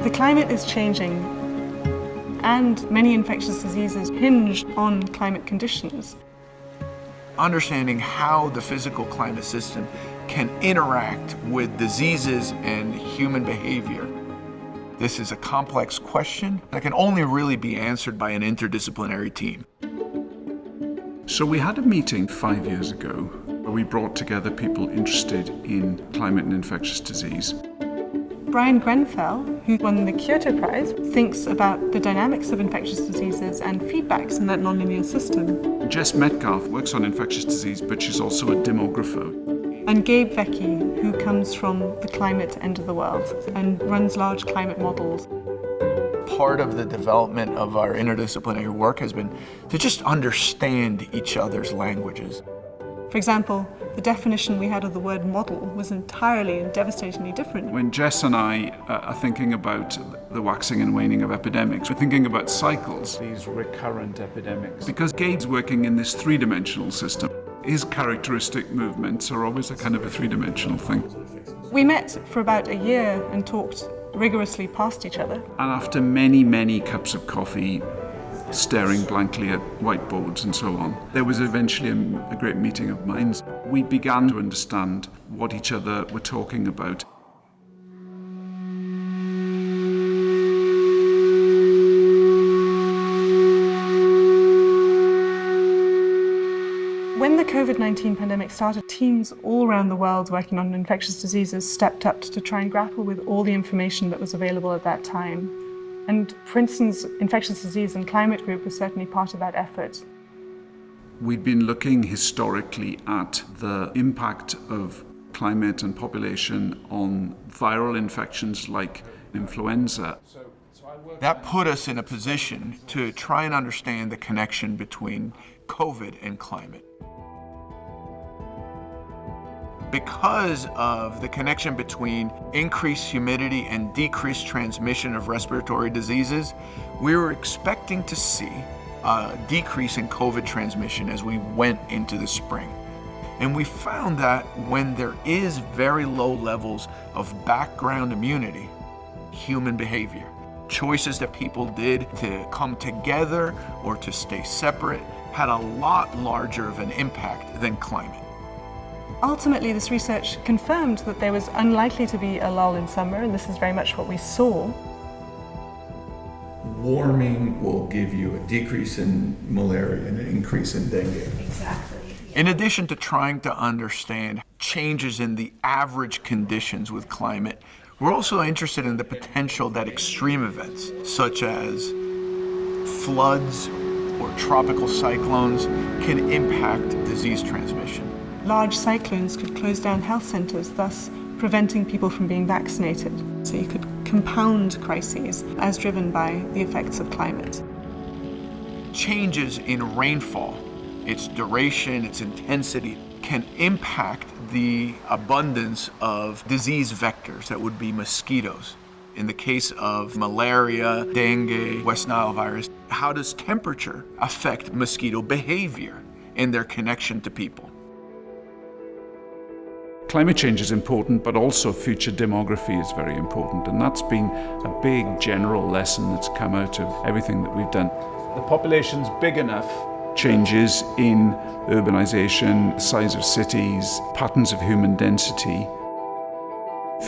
The climate is changing, and many infectious diseases hinge on climate conditions. Understanding how the physical climate system can interact with diseases and human behavior. This is a complex question that can only really be answered by an interdisciplinary team. So we had a meeting 5 years ago where we brought together people interested in climate and infectious disease. Bryan Grenfell, who won the Kyoto Prize, thinks about the dynamics of infectious diseases and feedbacks in that nonlinear system. Jess Metcalf works on infectious disease, but she's also a demographer. And Gabe Vecchi, who comes from the climate end of the world and runs large climate models. Part of the development of our interdisciplinary work has been to just understand each other's languages. For example, the definition we had of the word model was entirely and devastatingly different. When Jess and I are thinking about the waxing and waning of epidemics, we're thinking about cycles. These recurrent epidemics. Because Gabe's working in this three-dimensional system. His characteristic movements are always a kind of a three-dimensional thing. We met for about a year and talked rigorously past each other. And after many, many cups of coffee, staring blankly at whiteboards and so on, there was eventually a great meeting of minds. We began to understand what each other were talking about. When the COVID-19 pandemic started, teams all around the world working on infectious diseases stepped up to try and grapple with all the information that was available at that time. And Princeton's infectious disease and climate group was certainly part of that effort. We've been looking historically at the impact of climate and population on viral infections like influenza. That put us in a position to try and understand the connection between COVID and climate. Because of the connection between increased humidity and decreased transmission of respiratory diseases, we were expecting to see a decrease in COVID transmission as we went into the spring. And we found that when there is very low levels of background immunity, human behavior, choices that people did to come together or to stay separate had a lot larger of an impact than climate. Ultimately, this research confirmed that there was unlikely to be a lull in summer, and this is very much what we saw. Warming will give you a decrease in malaria and an increase in dengue. Exactly. In addition to trying to understand changes in the average conditions with climate, we're also interested in the potential that extreme events, such as floods or tropical cyclones, can impact disease transmission. Large cyclones could close down health centres, thus preventing people from being vaccinated. So you could compound crises as driven by the effects of climate. Changes in rainfall, its duration, its intensity, can impact the abundance of disease vectors that would be mosquitoes. In the case of malaria, dengue, West Nile virus, how does temperature affect mosquito behavior and their connection to people? Climate change is important, but also future demography is very important. And that's been a big general lesson that's come out of everything that we've done. The population's big enough. Changes in urbanization, size of cities, patterns of human density,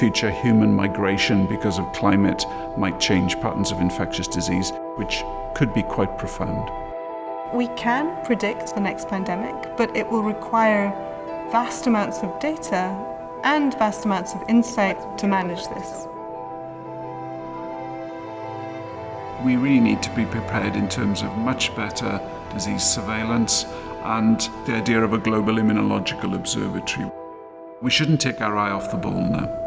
future human migration because of climate might change patterns of infectious disease, which could be quite profound. We can predict the next pandemic, but it will require vast amounts of data and vast amounts of insight to manage this. We really need to be prepared in terms of much better disease surveillance and the idea of a global immunological observatory. We shouldn't take our eye off the ball now.